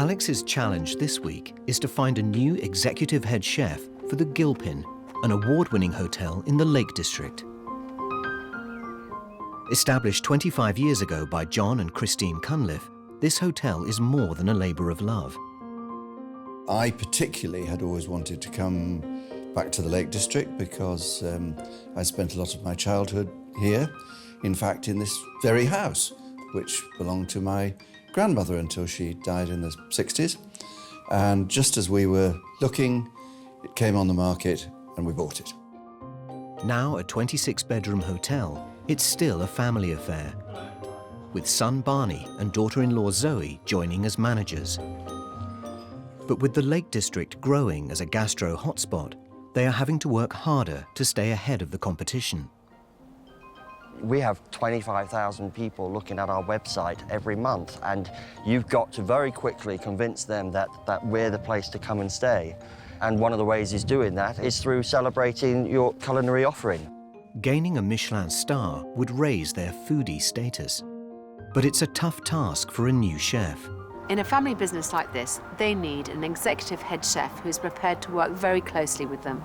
Alex's challenge this week is to find a new executive head chef for the Gilpin, an award-winning hotel in the Lake District. Established 25 years ago by John and Christine Cunliffe, this hotel is more than a labour of love. I particularly had always wanted to come back to the Lake District because I spent a lot of my childhood here, in fact in this very house, which belonged to my grandmother until she died in the 60s. And just as we were looking, it came on the market and we bought it. Now a 26-bedroom hotel, it's still a family affair, with son Barney and daughter-in-law Zoe joining as managers. But with the Lake District growing as a gastro hotspot, they are having to work harder to stay ahead of the competition. We have 25,000 people looking at our website every month, and you've got to very quickly convince them that we're the place to come and stay. And one of the ways is doing that is through celebrating your culinary offering. Gaining a Michelin star would raise their foodie status. But it's a tough task for a new chef. In a family business like this, they need an executive head chef who's prepared to work very closely with them,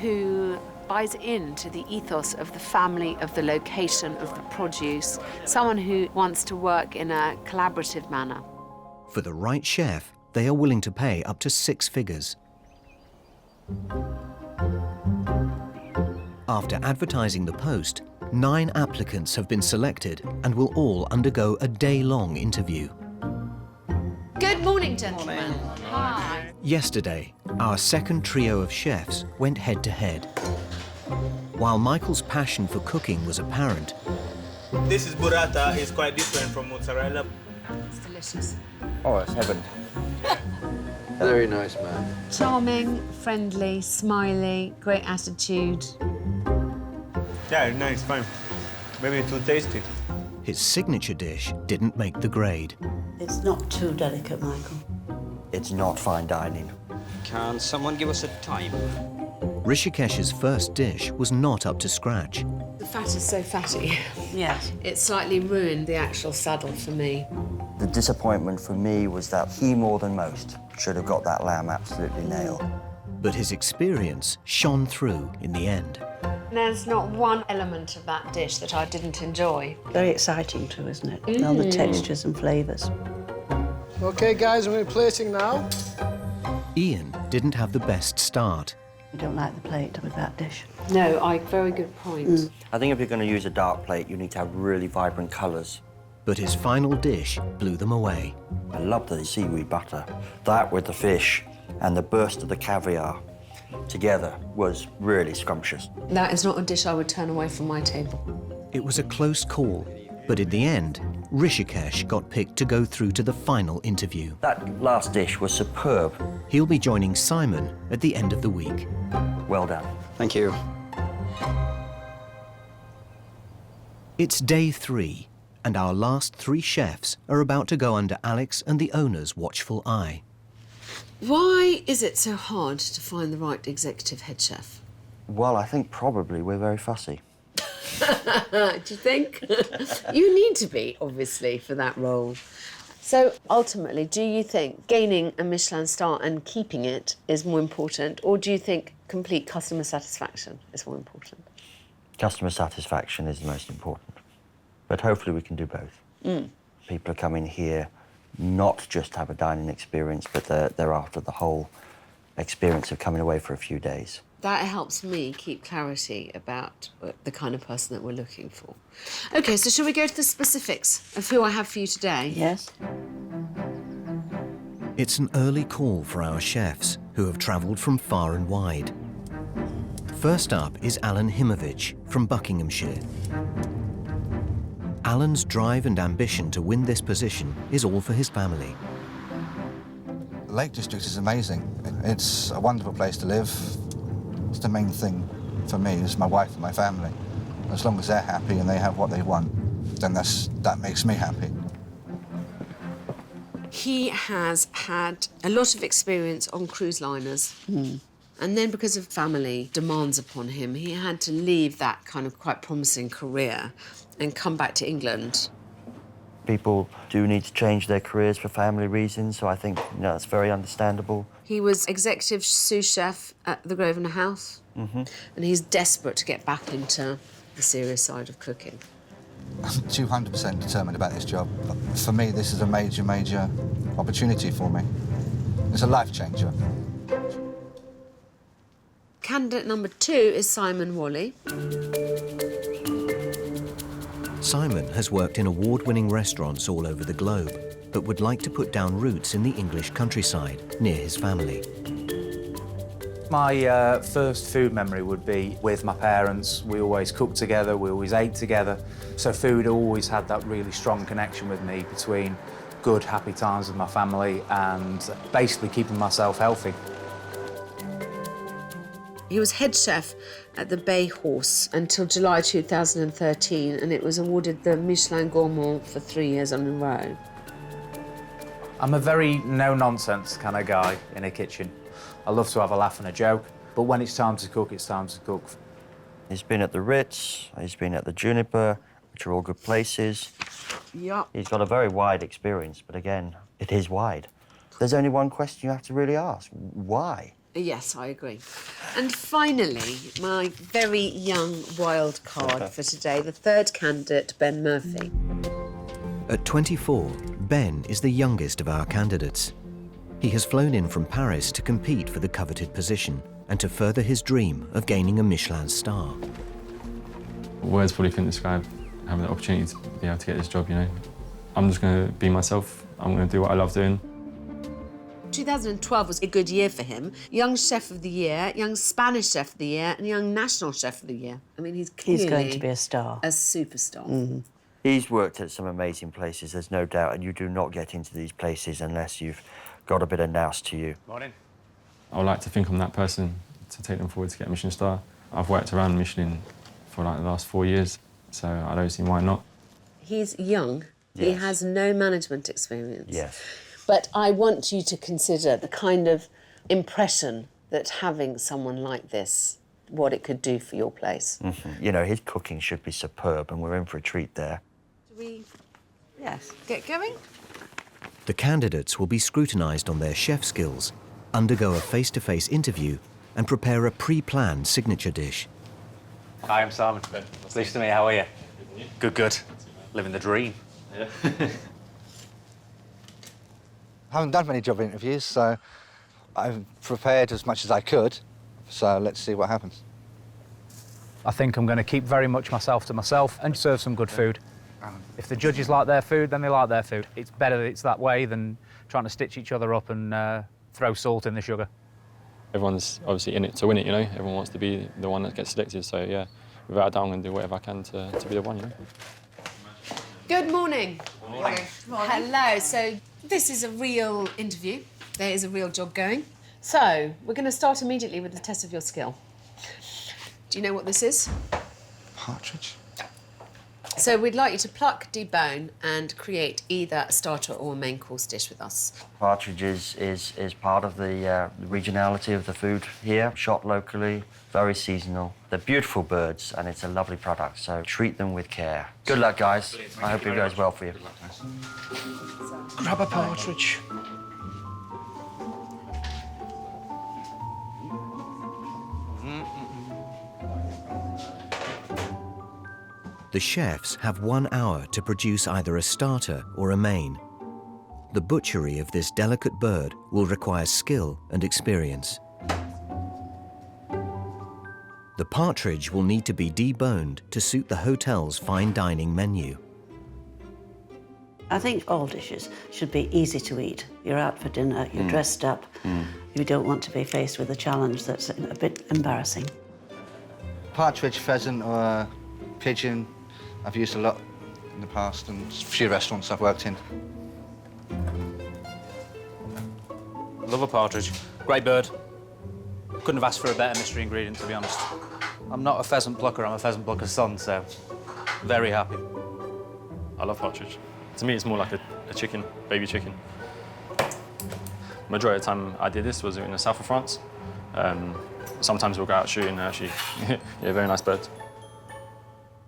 who buys into the ethos of the family, of the location, of the produce, someone who wants to work in a collaborative manner. For the right chef, they are willing to pay up to 6 figures. After advertising the post, 9 applicants have been selected and will all undergo a day-long interview. Good morning, gentlemen. Hi. Yesterday, our second trio of chefs went head-to-head. While Michael's passion for cooking was apparent, this is burrata. It's quite different from mozzarella. It's delicious. Oh, it's heaven. Very nice man. Charming, friendly, smiley, great attitude. Yeah, nice, fine. Maybe too tasty. his signature dish didn't make the grade. It's not too delicate, Michael. It's not fine dining. Can someone give us a time? Rishikesh's first dish was not up to scratch. The fat is so fatty. Yes. It slightly ruined the actual saddle for me. The disappointment for me was that he, more than most, should have got that lamb absolutely nailed. But his experience shone through in the end. There's not one element of that dish that I didn't enjoy. Very exciting too, isn't it? All the textures and flavours. OK, guys, we're plating now. Ian didn't have the best start. You don't like the plate with that dish. No, very good point. I think if you're going to use a dark plate, you need to have really vibrant colours. But his final dish blew them away. I love the seaweed butter. That with the fish and the burst of the caviar together was really scrumptious. That is not a dish I would turn away from my table. It was a close call, but in the end, Rishikesh got picked to go through to the final interview. That last dish was superb. He'll be joining Simon at the end of the week. Well done. Thank you. It's day 3, and our last 3 chefs are about to go under Alex and the owner's watchful eye. Why is it so hard to find the right executive head chef? Well, I think probably we're very fussy. Do you think? You need to be, obviously, for that role. So, ultimately, do you think gaining a Michelin star and keeping it is more important, or do you think complete customer satisfaction is more important? Customer satisfaction is the most important. But hopefully we can do both. People are coming here not just to have a dining experience, but they're after the whole experience of coming away for a few days. That helps me keep clarity about the kind of person that we're looking for. OK, so shall we go to the specifics of who I have for you today? Yes. It's an early call for our chefs, who have travelled from far and wide. First up is Alan Himovich from Buckinghamshire. Alan's drive and ambition to win this position is all for his family. The Lake District is amazing. It's a wonderful place to live. It's the main thing for me, is my wife and my family. As long as they're happy and they have what they want, then that makes me happy. He has had a lot of experience on cruise liners. And then because of family demands upon him, he had to leave that kind of quite promising career and come back to England. People do need to change their careers for family reasons, so I think that's very understandable. He was executive sous chef at the Grosvenor House, and he's desperate to get back into the serious side of cooking. I'm 200% determined about this job. For me, this is a major, major opportunity for me. It's a life changer. Candidate number 2 is Simon Wally. Simon has worked in award-winning restaurants all over the globe, but would like to put down roots in the English countryside, near his family. My first food memory would be with my parents. We always cooked together, we always ate together. So food always had that really strong connection with me between good, happy times with my family and basically keeping myself healthy. He was head chef at the Bay Horse until July 2013, and it was awarded the Michelin Gourmand for 3 years in a row. I'm a very no-nonsense kind of guy in a kitchen. I love to have a laugh and a joke, but when it's time to cook, it's time to cook. He's been at the Ritz, he's been at the Juniper, which are all good places. Yep. He's got a very wide experience, but again, it is wide. There's only one question you have to really ask. Why? Yes, I agree. And finally, my very young wild card for today, the third candidate, Ben Murphy. At 24, Ben is the youngest of our candidates. He has flown in from Paris to compete for the coveted position and to further his dream of gaining a Michelin star. Words probably couldn't describe having the opportunity to be able to get this job, you know. I'm just going to be myself. I'm going to do what I love doing. 2012 was a good year for him. Young Chef of the Year, Young Spanish Chef of the Year, and Young National Chef of the Year. I mean, he's clearly going to be a star. A superstar. He's worked at some amazing places, there's no doubt, and you do not get into these places unless you've got a bit of nous to you. Morning. I would like to think I'm that person to take them forward to get a Michelin star. I've worked around Michelin for like the last 4 years, so I don't see why not. He's young. He Yes. has no management experience. Yes. But I want you to consider the kind of impression that having someone like this, what it could do for your place. You know, his cooking should be superb, and we're in for a treat there. Should we Yes. get going? The candidates will be scrutinised on their chef skills, undergo a face-to-face interview, and prepare a pre-planned signature dish. Hi, I'm Simon. Nice to meet you. How are you? Good, good. Living the dream. I haven't done many job interviews, so I've prepared as much as I could. So let's see what happens. I think I'm going to keep very much myself to myself and serve some good food. If the judges like their food, then they like their food. It's better that it's that way than trying to stitch each other up and throw salt in the sugar. Everyone's obviously in it to win it, you know. Everyone wants to be the one that gets selected, so yeah, without a doubt I'm going to do whatever I can to be the one, you know. Good morning. Morning. Hello. So this is a real interview. There is a real job going. So we're going to start immediately with the test of your skill. Do you know what this is? Partridge? So we'd like you to pluck, debone, and create either a starter or a main course dish with us. Partridge is part of the regionality of the food here, shot locally, very seasonal. They're beautiful birds, and it's a lovely product, so treat them with care. Good luck, guys. I hope it goes well for you. Grab a partridge. The chefs have 1 hour to produce either a starter or a main. The butchery of this delicate bird will require skill and experience. The partridge will need to be deboned to suit the hotel's fine dining menu. I think all dishes should be easy to eat. You're out for dinner, you're dressed up. You don't want to be faced with a challenge that's a bit embarrassing. Partridge, pheasant, or pigeon, I've used a lot in the past and a few restaurants I've worked in. Love a partridge. Great bird. Couldn't have asked for a better mystery ingredient, to be honest. I'm not a pheasant plucker, I'm a pheasant plucker's son, so very happy. I love partridge. To me, it's more like a chicken, baby chicken. Majority of the time I did this was in the south of France. Sometimes we'll go out shooting, actually. Yeah, very nice birds.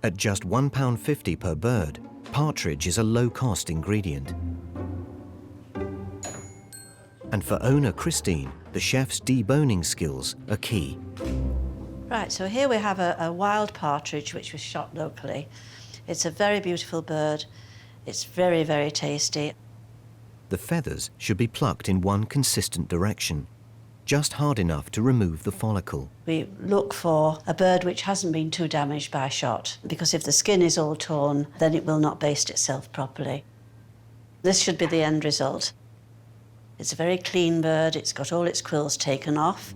At just £1.50 per bird, Partridge is a low-cost ingredient. And for owner Christine, the chef's deboning skills are key. Right, so here we have a wild partridge which was shot locally. It's a very beautiful bird. It's very, very tasty. The feathers should be plucked in one consistent direction, just hard enough to remove the follicle. We look for a bird which hasn't been too damaged by a shot, because if the skin is all torn, then it will not baste itself properly. This should be the end result. It's a very clean bird. It's got all its quills taken off.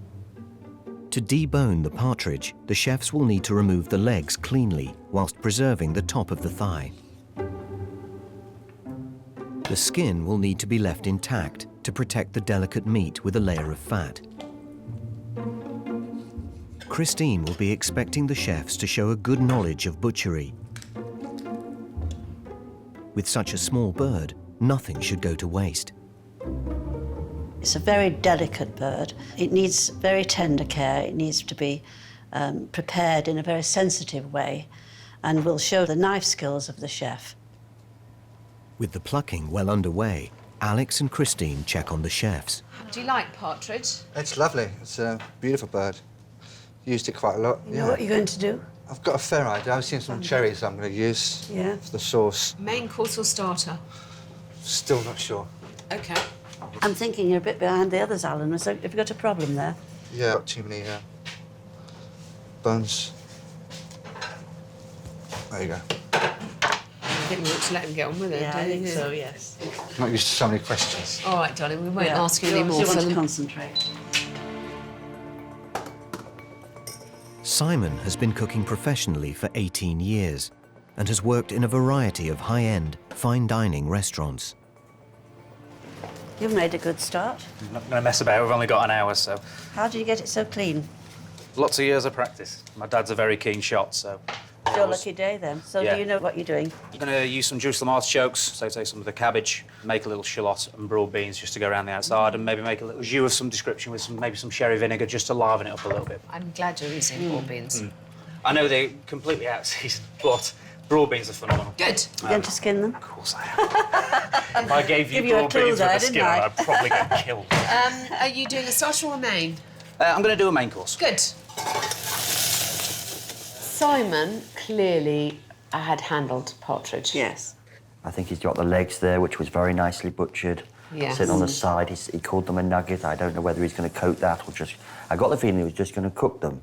To debone the partridge, the chefs will need to remove the legs cleanly whilst preserving the top of the thigh. The skin will need to be left intact to protect the delicate meat with a layer of fat. Christine will be expecting the chefs to show a good knowledge of butchery. With such a small bird, nothing should go to waste. It's a very delicate bird. It needs very tender care. It needs to be prepared in a very sensitive way, and will show the knife skills of the chef. With the plucking well underway, Alex and Christine check on the chefs. Do you like partridge? It's lovely. It's a beautiful bird. Used it quite a lot. You know what you're going to do? I've got a fair idea. I've seen some cherries I'm going to use for the sauce. Main course or starter? Still not sure. OK. I'm thinking you're a bit behind the others, Alan. Have you got a problem there? Yeah, got too many bones. There you go. I think we ought to let him get on with it, don't you? So, yes. I'm not used to so many questions. All right, darling, we won't ask you any more. You want to concentrate. Simon has been cooking professionally for 18 years and has worked in a variety of high-end, fine dining restaurants. You've made a good start. I'm not going to mess about. We've only got an hour, so... How do you get it so clean? Lots of years of practice. My dad's a very keen shot, so... It's your lucky day, then. So Yeah. do you know what you're doing? I'm going to use some Jerusalem artichokes, saute some of the cabbage, make a little shallot and broad beans just to go around the outside, and maybe make a little jus of some description with maybe some sherry vinegar just to liven it up a little bit. I'm glad you're using broad beans. I know they're completely out of season, but broad beans are phenomenal. Good. You're going to skin them? Of course I am. If I gave you Give you a broad clue beans there, with a didn't skin, I? I'd probably get killed. Are you doing a starter or a main? I'm going to do a main course. Good. Simon clearly had handled partridge. Yes. I think he's got the legs there, which was very nicely butchered. Yes. Sitting on the side, he called them a nugget. I don't know whether he's going to coat that or just... I got the feeling he was just going to cook them,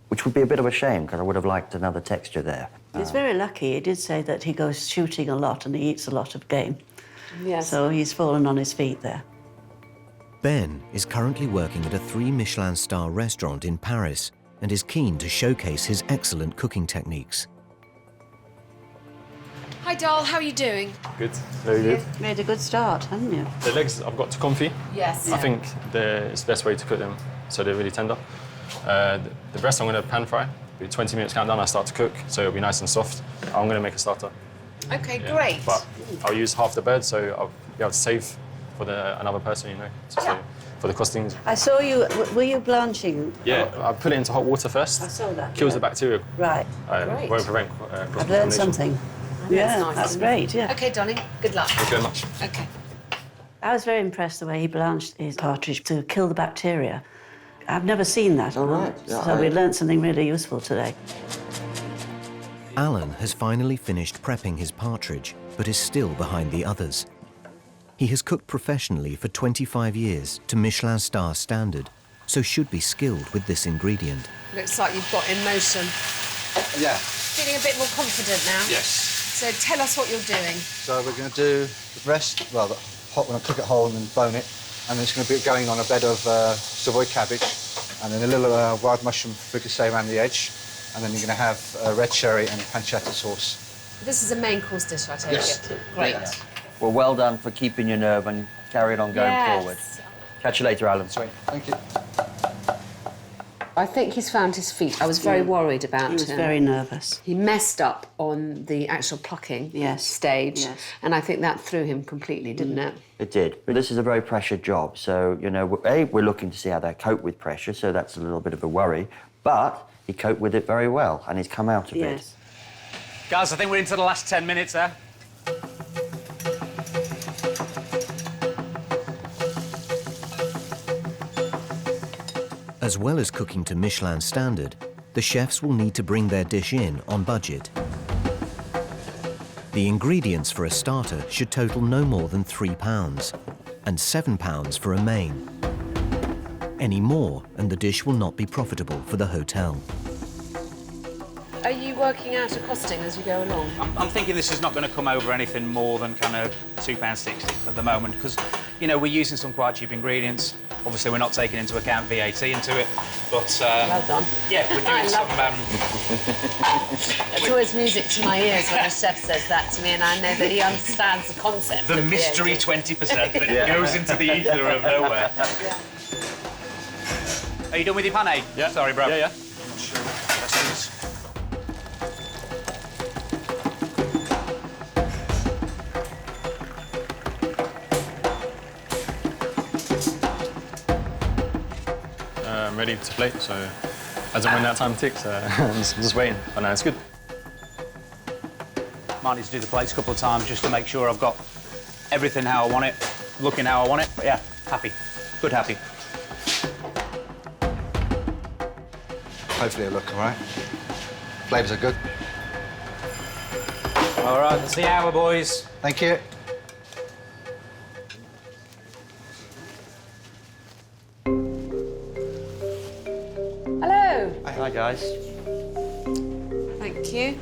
which would be a bit of a shame, because I would have liked another texture there. He's very lucky. He did say that he goes shooting a lot and he eats a lot of game. Yes. So he's fallen on his feet there. Ben is currently working at a 3-Michelin star restaurant in Paris and is keen to showcase his excellent cooking techniques. Hi, doll. How are you doing? Good, very good. Made a good start, haven't you? The legs I've got to confit. Yes. I think it's the best way to cook them, so they're really tender. The breast I'm going to pan fry. With 20 minutes countdown, I start to cook, so it'll be nice and soft. I'm going to make a starter. OK, Yeah. great. But I'll use half the bird, so I'll be able to save for another person, you know, so for the costings. I saw you. Were you blanching? Yeah, I put it into hot water first. I saw that. Kills yeah. the bacteria. Right. Great. Won't prevent cross-contamination. I've learned something. Yeah, nice, that's isn't it? great, yeah. OK, darling. Good luck. Thank you very much. OK. I was very impressed the way he blanched his partridge to kill the bacteria. I've never seen that. All right. Yeah, So we learned something really useful today. Alan has finally finished prepping his partridge, but is still behind the others. He has cooked professionally for 25 years to Michelin star standard, so should be skilled with this ingredient. Looks like you've got emotion. Yeah. Feeling a bit more confident now? Yes. So tell us what you're doing. So we're going to do the breast, well, the hot one, I'll cook it whole and then bone it. And then it's going to be going on a bed of Savoy cabbage and then a little wild mushroom fricassee around the edge. And then you're going to have red cherry and pancetta sauce. This is a main course dish, I take it. Great. Yeah. Well, well done for keeping your nerve and carrying on going forward. Catch you later, Alan. Sweet, thank you. I think he's found his feet. I was very worried about him. He was very nervous. He messed up on the actual plucking stage, Yes. and I think that threw him completely, didn't it? It did. But this is a very pressured job, so, you know, we're looking to see how they cope with pressure, so that's a little bit of a worry. But he coped with it very well, and he's come out of it. Yes. Guys, I think we're into the last 10 minutes there. As well as cooking to Michelin standard, the chefs will need to bring their dish in on budget. The ingredients for a starter should total no more than £3 and £7 for a main. Any more and the dish will not be profitable for the hotel. Are you working out a costing as you go along? I'm thinking this is not going to come over anything more than kind of £2.60 at the moment, because, you know, we're using some quite cheap ingredients. Obviously, we're not taking into account VAT into it, but... Well done. Yeah, we're doing some... It's always music to my ears when a chef says that to me, and I know that he understands the concept the of mystery VAT. 20% that goes into the ether of nowhere. Yeah. Are you done with your pan, Yeah. Sorry, bro. Yeah. I'm ready to plate, so as and when that time ticks, I'm just waiting. But no, it's good. Might need to do the plates a couple of times just to make sure I've got everything how I want it, looking how I want it. But yeah, happy. Good happy. Hopefully it'll look all right. Flavours are good. All right, that's the hour, boys. Thank you. Hello. Hi, guys. Thank you.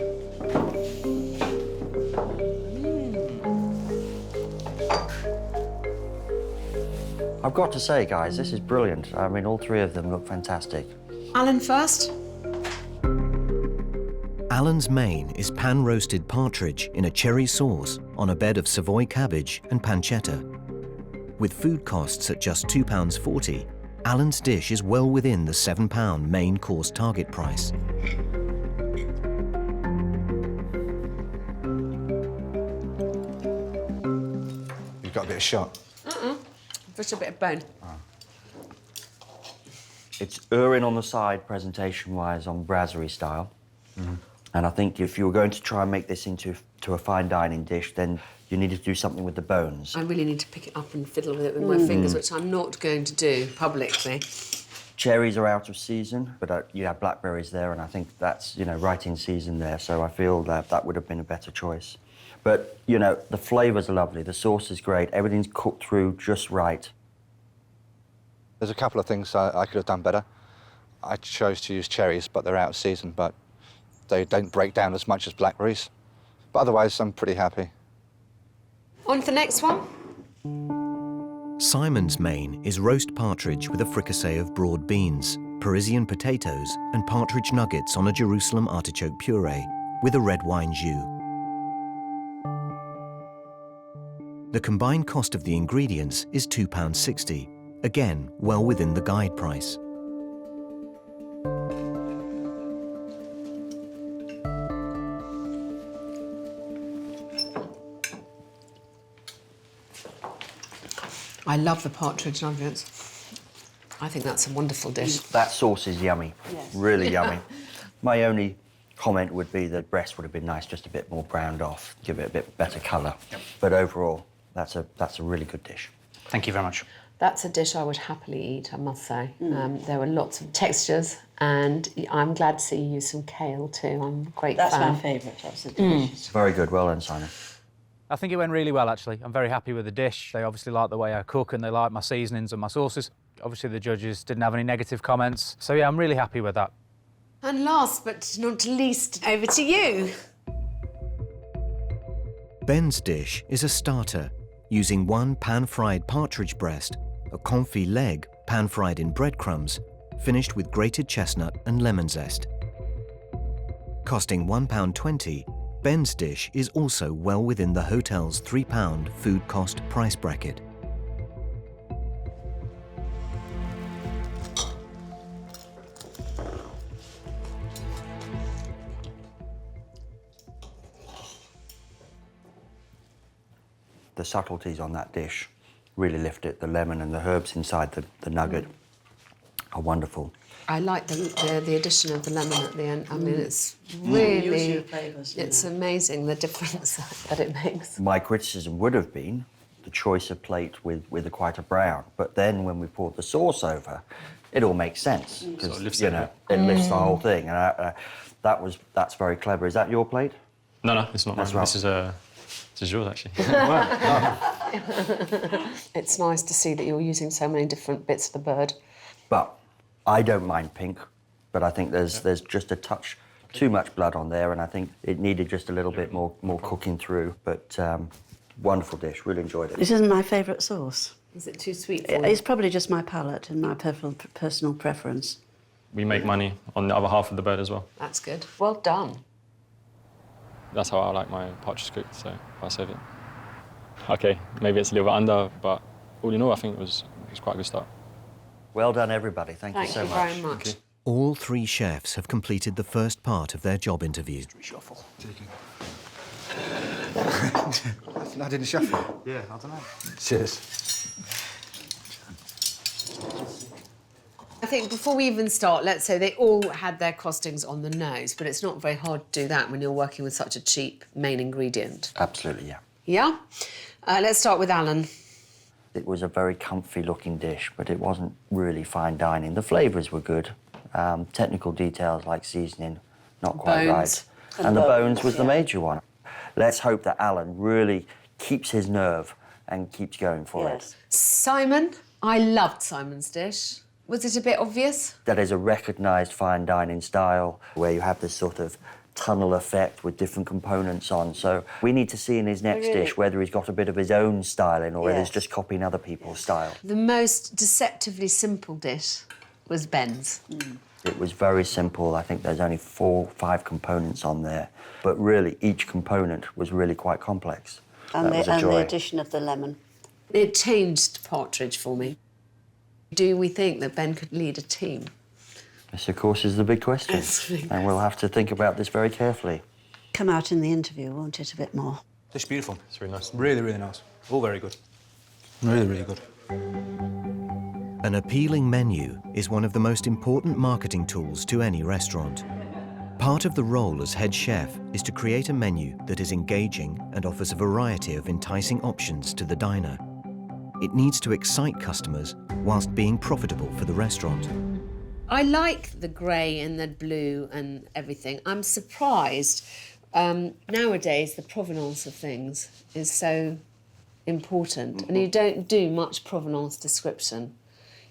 I've got to say, guys, this is brilliant. I mean, all three of them look fantastic. Alan first. Alan's main is pan-roasted partridge in a cherry sauce on a bed of Savoy cabbage and pancetta. With food costs at just £2.40, Alan's dish is well within the £7 main course target price. You've got a bit of shot. Just a bit of bone. It's erring on the side, presentation-wise, on brasserie style. And I think if you were going to try and make this into a fine dining dish, then you needed to do something with the bones. I really need to pick it up and fiddle with it with my fingers, which I'm not going to do publicly. Cherries are out of season, but you have blackberries there, and I think that's, you know, right in season there, so I feel that that would have been a better choice. But, you know, the flavours are lovely, the sauce is great, everything's cooked through just right. There's a couple of things I could have done better. I chose to use cherries, but they're out of season, but they don't break down as much as blackberries. But otherwise, I'm pretty happy. On to the next one. Simon's main is roast partridge with a fricassee of broad beans, Parisian potatoes and partridge nuggets on a Jerusalem artichoke puree with a red wine jus. The combined cost of the ingredients is £2.60, again well within the guide price. I love the partridge nuggets. I think that's a wonderful dish. That sauce is yummy, Yes. really yummy. My only comment would be that breast would have been nice, just a bit more browned off, give it a bit better colour. But overall, that's a really good dish. Thank you very much. That's a dish I would happily eat, I must say. There were lots of textures, and I'm glad to see you use some kale too. I'm a great fan. That's my favourite. That's the delicious. Very good, well done, Simon. I think it went really well, actually. I'm very happy with the dish. They obviously like the way I cook and they like my seasonings and my sauces. Obviously, the judges didn't have any negative comments. So, yeah, I'm really happy with that. And last but not least, over to you. Ben's dish is a starter, using one pan-fried partridge breast, a confit leg pan-fried in breadcrumbs, finished with grated chestnut and lemon zest. Costing £1.20, Ben's dish is also well within the hotel's £3 food cost price bracket. The subtleties on that dish really lift it. The lemon and the herbs inside the nugget are wonderful. I like the addition of the lemon at the end. I mean, it's really, it's amazing the difference that it makes. My criticism would have been the choice of plate with quite a brown, but then when we poured the sauce over, it all makes sense because Sort of lifts you it, know yeah. it lifts the whole thing, and that's very clever. Is that your plate? No, it's not mine. That's right. This is yours, actually. It's nice to see that you're using so many different bits of the bird. But I don't mind pink, but I think there's just a touch too much blood on there, and I think it needed just a little bit more cooking through. But wonderful dish, really enjoyed it. This isn't my favourite sauce. Is it too sweet for you? It's probably just my palate and my personal preference. We make money on the other half of the bird as well. That's good. Well done. That's how I like my partridge cooked, so I save it. OK, maybe it's a little bit under, but all in all, I think it was quite a good start. Well done, everybody. Thank you Thank so you much. very much. All 3 chefs have completed the first part of their job interview. Shuffle. I didn't shuffle. Yeah, I don't know. Cheers. I think before we even start, let's say they all had their costings on the nose, but it's not very hard to do that when you're working with such a cheap main ingredient. Absolutely, yeah. Yeah? Let's start with Alan. It was a very comfy-looking dish, but it wasn't really fine dining. The flavours were good. Technical details like seasoning, not quite Bones. right. And the bones was the major one. Let's hope that Alan really keeps his nerve and keeps going for it. Simon, I loved Simon's dish. Was it a bit obvious? That is a recognised fine dining style where you have this sort of tunnel effect with different components on. So we need to see in his next dish whether he's got a bit of his own style in or whether he's just copying other people's style. The most deceptively simple dish was Ben's. It was very simple. I think there's only 4 or 5 components on there, but really each component was really quite complex. And, That was a joy. the addition of the lemon. It changed Partridge for me. Do we think that Ben could lead a team? This, of course, is the big question. Absolutely. And we'll have to think about this very carefully. Come out in the interview, won't it, a bit more? It's beautiful. It's really nice. Really, really nice. All very good. Really, really good. An appealing menu is one of the most important marketing tools to any restaurant. Part of the role as head chef is to create a menu that is engaging and offers a variety of enticing options to the diner. It needs to excite customers whilst being profitable for the restaurant. I like the grey and the blue and everything. I'm surprised. Nowadays, the provenance of things is so important, and you don't do much provenance description.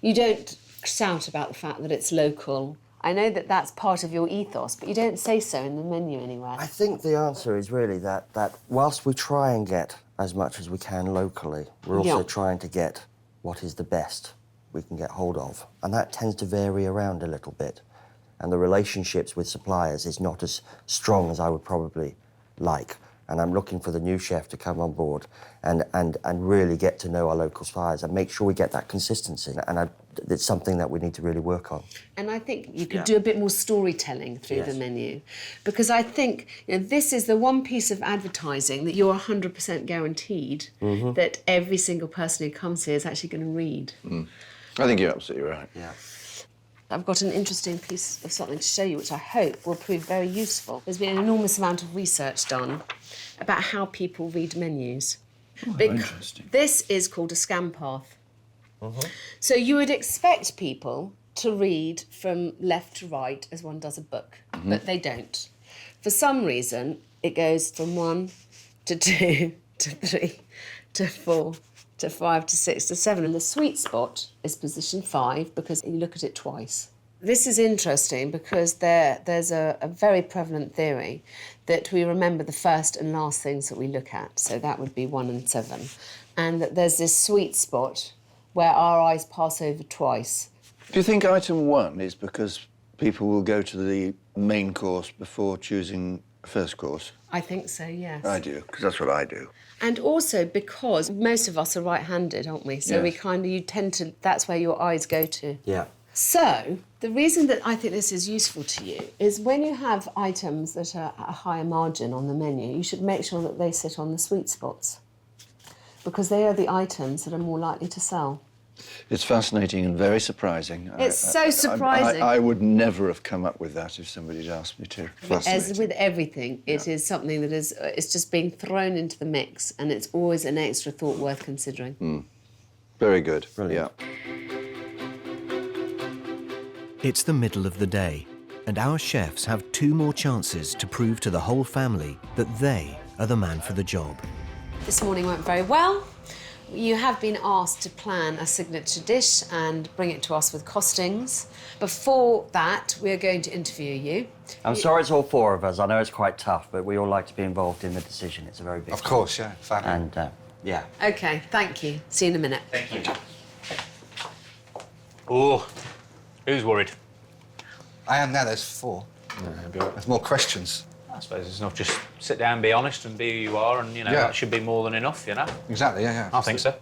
You don't shout about the fact that it's local. I know that that's part of your ethos, but you don't say so in the menu anywhere. I think the answer is really that whilst we try and get as much as we can locally, we're also trying to get what is the best we can get hold of. And that tends to vary around a little bit. And the relationships with suppliers is not as strong as I would probably like. And I'm looking for the new chef to come on board and really get to know our local suppliers and make sure we get that consistency. And it's something that we need to really work on. And I think you could do a bit more storytelling through the menu. Because I think this is the one piece of advertising that you're 100% guaranteed that every single person who comes here is actually going to read. I think you're absolutely right. Yeah. I've got an interesting piece of something to show you, which I hope will prove very useful. There's been an enormous amount of research done about how people read menus. Interesting. This is called a scan path. So you would expect people to read from left to right as one does a book, but they don't. For some reason, it goes from 1 to 2 to 3 to 4 to 5 to 6 to 7. And the sweet spot is position 5 because you look at it twice. This is interesting because there's a very prevalent theory that we remember the first and last things that we look at. So that would be 1 and 7. And that there's this sweet spot where our eyes pass over twice. Do you think item 1 is because people will go to the main course before choosing a first course? I think so, yes. I do, because that's what I do. And also because most of us are right-handed, aren't we? So you tend to, that's where your eyes go to. Yeah. So, the reason that I think this is useful to you is when you have items that are at a higher margin on the menu, you should make sure that they sit on the sweet spots because they are the items that are more likely to sell. It's fascinating and very surprising. It's so surprising. I would never have come up with that if somebody had asked me to. As with everything, it is something that is it's just being thrown into the mix and it's always an extra thought worth considering. Very good. Brilliant. Yeah. It's the middle of the day, and our chefs have 2 more chances to prove to the whole family that they are the man for the job. This morning went very well. You have been asked to plan a signature dish and bring it to us with costings. Before that, we're going to interview you. I'm sorry it's all 4 of us. I know it's quite tough, but we all like to be involved in the decision. It's a very big Of course, yeah, family. And, yeah. OK, thank you. See you in a minute. Thank you. Oh, who's worried? I am now, there's 4. There's more questions. I suppose it's not just sit down, be honest and be who you are and, you know, that should be more than enough, you know? Exactly, yeah. I think so.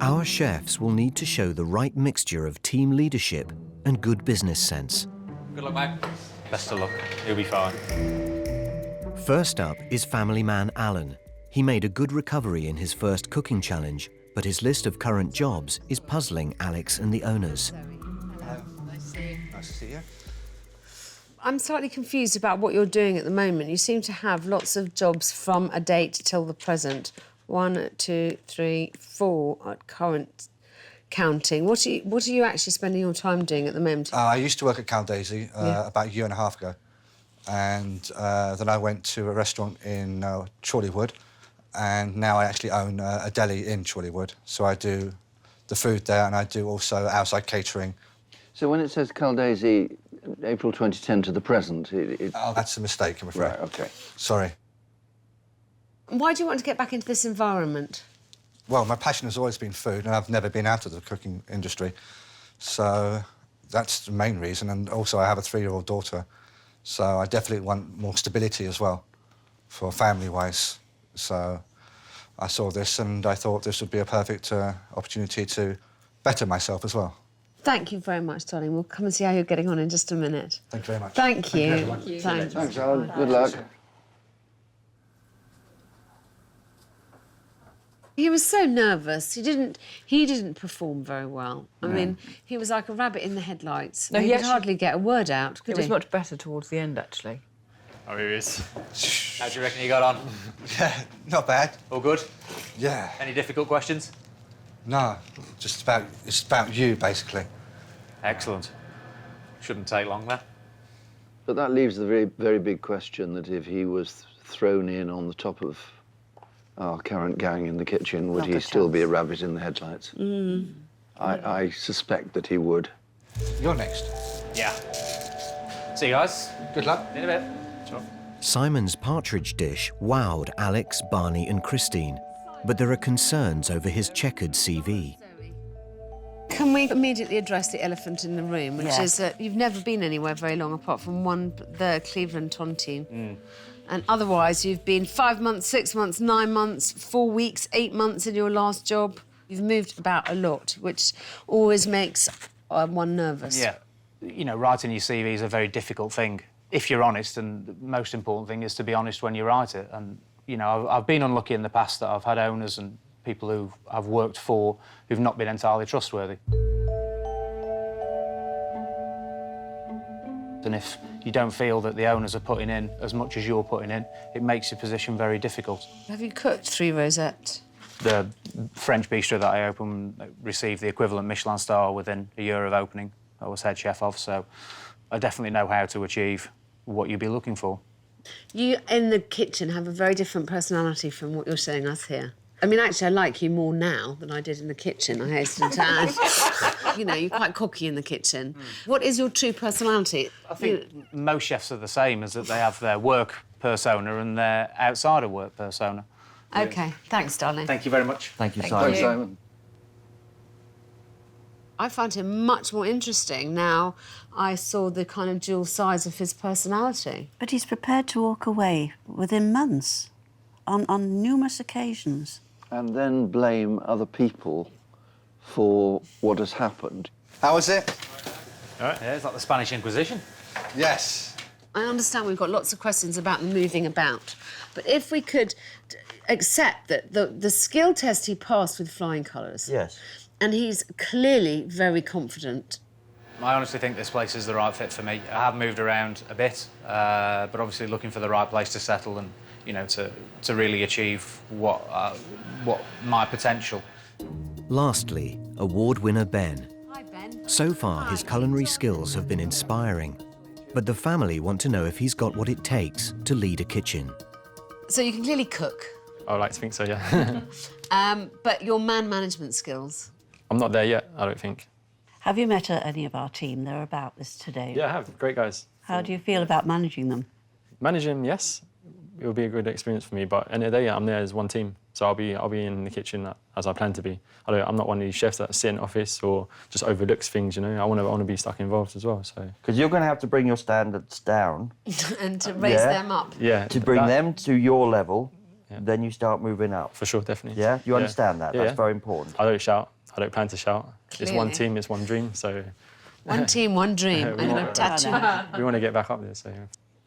Our chefs will need to show the right mixture of team leadership and good business sense. Good luck, mate. Best of luck. You'll be fine. First up is family man Alan. He made a good recovery in his first cooking challenge, but his list of current jobs is puzzling Alex and the owners. Nice to see you. I'm slightly confused about what you're doing at the moment. You seem to have lots of jobs from a date till the present. 1, 2, 3, 4 at current counting. What are you actually spending your time doing at the moment? I used to work at Caldesi about a year and a half ago. And then I went to a restaurant in Chorleywood. And now I actually own a deli in Chorleywood. So I do the food there and I do also outside catering. So when it says Caldesi, April 2010 to the present, Oh, that's a mistake, I'm afraid. Right, OK. Sorry. Why do you want to get back into this environment? Well, my passion has always been food, and I've never been out of the cooking industry. So that's the main reason. And also, I have a 3-year-old daughter. So I definitely want more stability as well, for family-wise. So I saw this, and I thought this would be a perfect opportunity to better myself as well. Thank you very much, darling. We'll come and see how you're getting on in just a minute. Thank you very much. Thank you. Thank you. Thanks. Thanks, Alan. Good luck. He was so nervous. He didn't perform very well. I mean, he was like a rabbit in the headlights. No, he he could actually- hardly get a word out, could It was he? much better towards the end, actually. Oh, here he is. How do you reckon you got on? Yeah, not bad. All good? Yeah. Any difficult questions? No, it's about you, basically. Excellent. Shouldn't take long, then. But that leaves the very, very big question that if he was thrown in on the top of our current gang in the kitchen, would Not he a still be a chance. rabbit in the headlights? I suspect that he would. You're next. Yeah. See you guys. Good luck. In a bit. Sure. Simon's Partridge dish wowed Alex, Barney and Christine, but there are concerns over his checkered CV. Can we immediately address the elephant in the room, which Yes. is that you've never been anywhere very long apart from the Cleveland Tontine. And otherwise, you've been 5 months, 6 months, 9 months, 4 weeks, 8 months in your last job. You've moved about a lot, which always makes one nervous. Yeah. You know, writing your CV is a very difficult thing. If you're honest, and the most important thing is to be honest when you write it. And, you know, I've been unlucky in the past that I've had owners and people who I've worked for who've not been entirely trustworthy. And if you don't feel that the owners are putting in as much as you're putting in, it makes your position very difficult. Have you cooked 3 rosettes? The French bistro that I opened received the equivalent Michelin star within a year of opening. I was head chef of, so I definitely know how to achieve what you'd be looking for. You, in the kitchen, have a very different personality from what you're showing us here. I mean, actually, I like you more now than I did in the kitchen, I hasten to add. You know, you're quite cocky in the kitchen. What is your true personality? I think most chefs are the same, is that they have their work persona and their outside of work persona. OK, thanks, darling. Thank you very much. Thank you, Thank Simon. Thanks, Simon. I found him much more interesting now I saw the kind of dual sides of his personality. But he's prepared to walk away within months, on numerous occasions. And then blame other people for what has happened. How was it? All right. Yeah, it's like the Spanish Inquisition. Yes. I understand we've got lots of questions about the moving about, but if we could accept that the skill test he passed with flying colours. Yes. And he's clearly very confident. I honestly think this place is the right fit for me. I have moved around a bit, but obviously looking for the right place to settle and, you know, to really achieve what my potential. Lastly, award winner Ben. Hi, Ben. So far, his culinary skills have been inspiring, but the family want to know if he's got what it takes to lead a kitchen. So you can clearly cook, I would like to think so, yeah. but your man management skills? I'm not there yet, I don't think. Have you met any of our team? They're about this today. Yeah, I have. Great guys. How do you feel about managing them? Managing, yes. It will be a good experience for me, but at the end of the day, I'm there as one team. So I'll be in the kitchen as I plan to be. I'm not one of these chefs that sit in the office or just overlooks things, you know. I want to be stuck involved as well, so. Because you're going to have to bring your standards down. And to raise them up. Yeah. To bring them to your level, then you start moving up. For sure, definitely. Yeah? You understand that? Yeah, That's very important. I don't shout. I don't plan to shout. Clearly. It's one team, it's one dream, so. One team, one dream. I'm going to tattoo. We want to get back up there, so.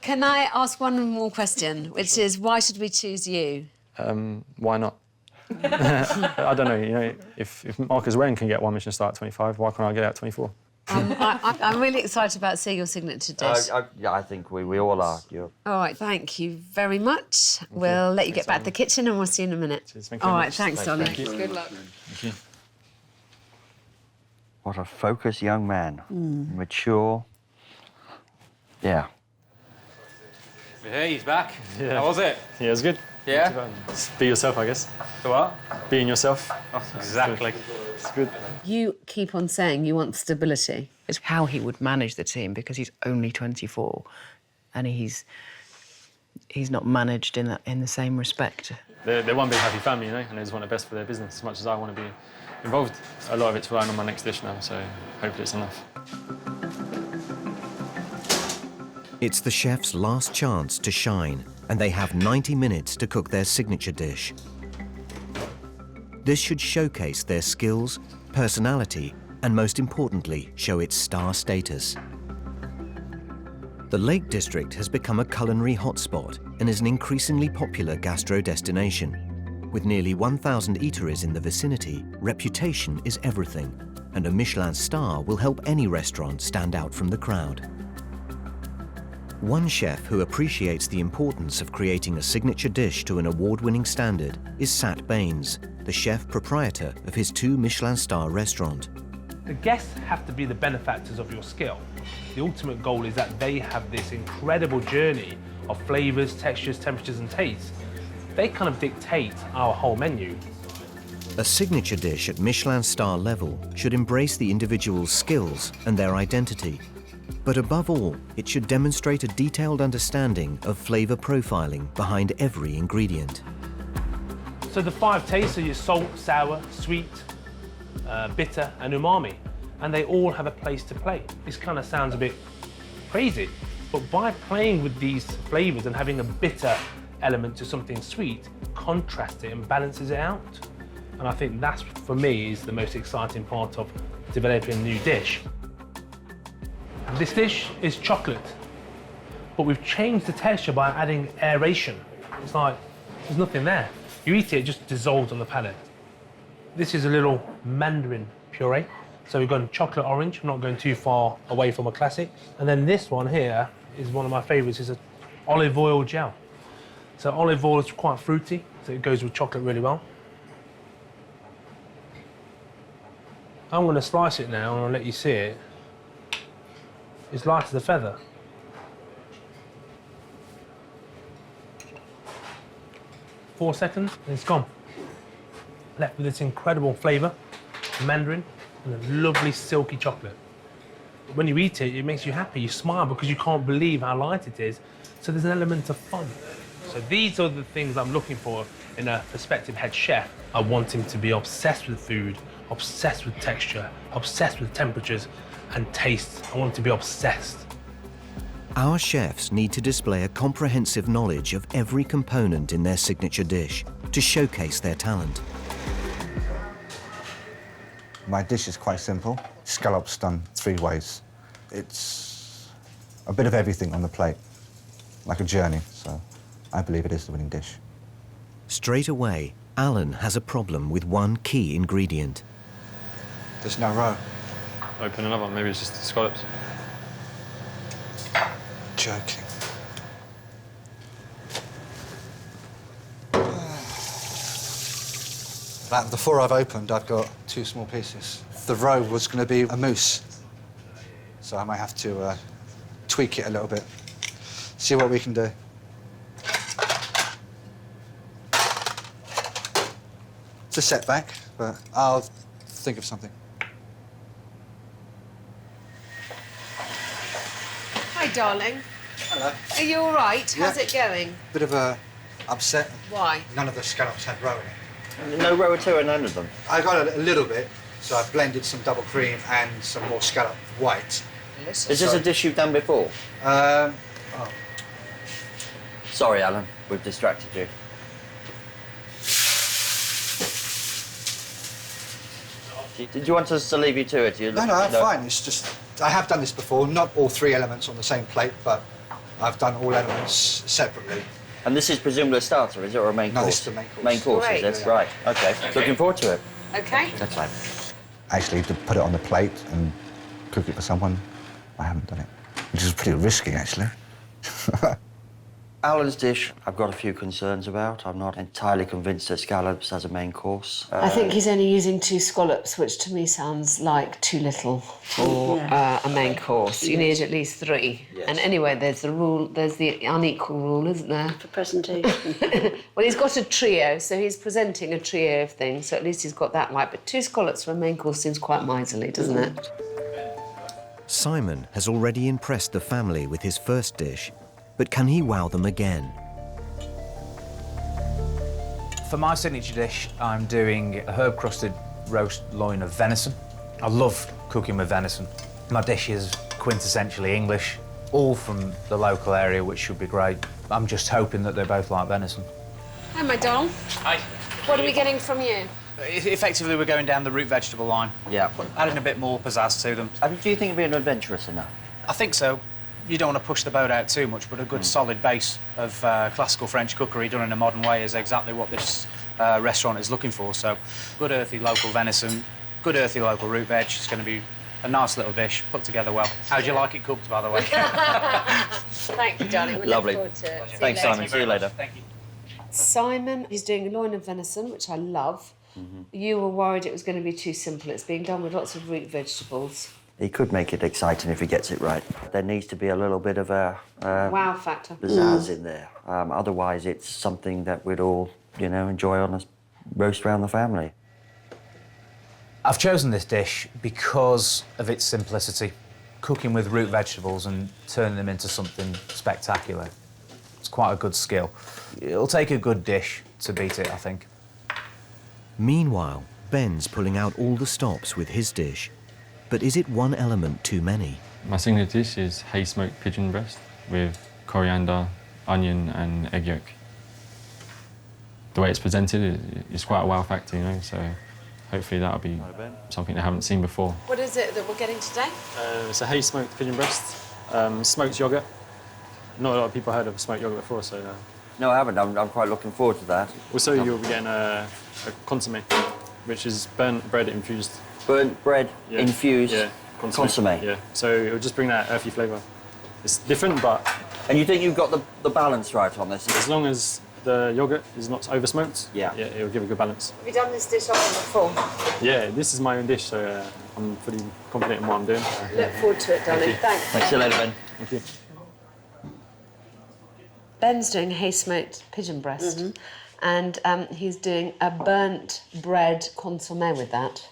Can I ask one more question, which is, why should we choose you? Why not? I don't know, you know, if Marcus Wren can get one Michelin star at 25, why can't I get it at 24? I'm really excited about seeing your signature dish. Yeah, I think we all are. All right, thank you very much. We'll let you get back to the kitchen and we'll see you in a minute. Cheers, thank you all very right, much. thanks, darling. Thank you. Good luck. Thank you. What a focused young man. Mature. Yeah. Hey, he's back. Yeah. How was it? Yeah, it was good. Yeah? Just be yourself, I guess. The what? Being yourself. Oh, exactly. It's good. You keep on saying you want stability. It's how he would manage the team because he's only 24 and he's not managed in the same respect. They're one big happy family, you know, and they just want the best for their business as much as I want to be involved. A lot of it's relying on my next dish now, so hopefully it's enough. It's the chef's last chance to shine, and they have 90 minutes to cook their signature dish. This should showcase their skills, personality, and most importantly, show its star status. The Lake District has become a culinary hotspot and is an increasingly popular gastro destination. With nearly 1,000 eateries in the vicinity, reputation is everything, and a Michelin star will help any restaurant stand out from the crowd. One chef who appreciates the importance of creating a signature dish to an award-winning standard is Sat Baines, the chef proprietor of his 2 Michelin star restaurant. The guests have to be the benefactors of your skill. The ultimate goal is that they have this incredible journey of flavours, textures, temperatures and tastes. They kind of dictate our whole menu. A signature dish at Michelin star level should embrace the individual's skills and their identity. But above all, it should demonstrate a detailed understanding of flavour profiling behind every ingredient. So the 5 tastes are your salt, sour, sweet, bitter and umami. And they all have a place to play. This kind of sounds a bit crazy, but by playing with these flavours and having a bitter element to something sweet, contrasts it and balances it out. And I think that's, for me, is the most exciting part of developing a new dish. This dish is chocolate, but we've changed the texture by adding aeration. It's like, there's nothing there. You eat it, it just dissolves on the palate. This is a little mandarin puree. So we've gone chocolate orange, I'm not going too far away from a classic. And then this one here is one of my favourites, is an olive oil gel. So olive oil is quite fruity, so it goes with chocolate really well. I'm going to slice it now and I'll let you see it. It's light as a feather. Four seconds and it's gone. Left with this incredible flavour, mandarin, and a lovely silky chocolate. When you eat it, it makes you happy. You smile because you can't believe how light it is. So there's an element of fun. So these are the things I'm looking for in a prospective head chef. I want him to be obsessed with food, obsessed with texture, obsessed with temperatures and taste. I want him to be obsessed. Our chefs need to display a comprehensive knowledge of every component in their signature dish to showcase their talent. My dish is quite simple. Scallops done 3 ways. It's a bit of everything on the plate, like a journey, so I believe it is the winning dish. Straight away, Alan has a problem with one key ingredient. There's no roe. Open another one, maybe it's just the scallops. Joking. The 4 I've opened, I've got 2 small pieces. The roe was going to be a mousse. so I might have to tweak it a little bit, see what we can do. It's a setback, but I'll think of something. Hi, darling. Hello. Are you all right? Yeah. How's it going? Bit of a upset. Why? None of the scallops had roe in it. No roe at all in none of them. I got a little bit, so I blended some double cream and some more scallop white. Is this a dish you've done before? Oh. Sorry, Alan, we've distracted you. Did you want us to leave you to it? No, I'm fine. It's just, I have done this before, not all 3 elements on the same plate, but I've done all elements separately. And this is presumably a starter, is it, or a main course? No, this is the main course. Main course, Great. is it? Right, OK. Looking forward to it. OK. Next time. Actually, to put it on the plate and cook it for someone, I haven't done it, which is pretty risky, actually. Alan's dish, I've got a few concerns about. I'm not entirely convinced that scallops as a main course. I think he's only using 2 scallops, which to me sounds like too little for a main course. You need at least 3. Yes. And anyway, there's the unequal rule, isn't there? For presentation. Well, he's got a trio, so he's presenting a trio of things, so at least he's got that right. But 2 scallops for a main course seems quite miserly, doesn't it? Simon has already impressed the family with his first dish, but can he wow them again? For my signature dish, I'm doing a herb-crusted roast loin of venison. I love cooking with venison. My dish is quintessentially English, all from the local area, which should be great. I'm just hoping that they both like venison. Hi, my doll. Hi. What are we getting from you? Effectively, we're going down the root vegetable line. Yeah. Adding a bit more pizzazz to them. Do you think it'd be adventurous enough? I think so. You don't want to push the boat out too much, but a good solid base of classical French cookery done in a modern way is exactly what this restaurant is looking for. So, good earthy local venison, good earthy local root veg. It's going to be a nice little dish put together well. How'd you like it cooked, by the way? Thank you, darling. We Lovely. look forward to it. Thanks, Simon. See you later. Thank you. Simon is doing a loin of venison, which I love. You were worried it was going to be too simple. It's being done with lots of root vegetables. He could make it exciting if he gets it right. There needs to be a little bit of a Wow factor. pizzazz in there. Otherwise, it's something that we'd all, enjoy on a roast around the family. I've chosen this dish because of its simplicity. Cooking with root vegetables and turning them into something spectacular. It's quite a good skill. It'll take a good dish to beat it, I think. Meanwhile, Ben's pulling out all the stops with his dish. But is it one element too many? My signature dish is hay-smoked pigeon breast with coriander, onion and egg yolk. The way it's presented is quite a wow factor, so hopefully that'll be something they haven't seen before. What is it that we're getting today? It's a hay-smoked pigeon breast, smoked yoghurt. Not a lot of people heard of smoked yoghurt before, so... No, I haven't. I'm quite looking forward to that. Also, you'll be getting a consommé, which is burnt bread infused. Burnt bread infused consommé. Yeah, so it'll just bring that earthy flavour. It's different, but... And you think you've got the balance right on this? As long as the yoghurt is not over-smoked, yeah, it'll give a good balance. Have you done this dish often before? Yeah, this is my own dish, so I'm pretty confident in what I'm doing. Look forward to it, darling. Thanks. Thanks. See you later, Ben. Thank you. Ben's doing hay-smoked pigeon breast, and he's doing a burnt bread consommé with that,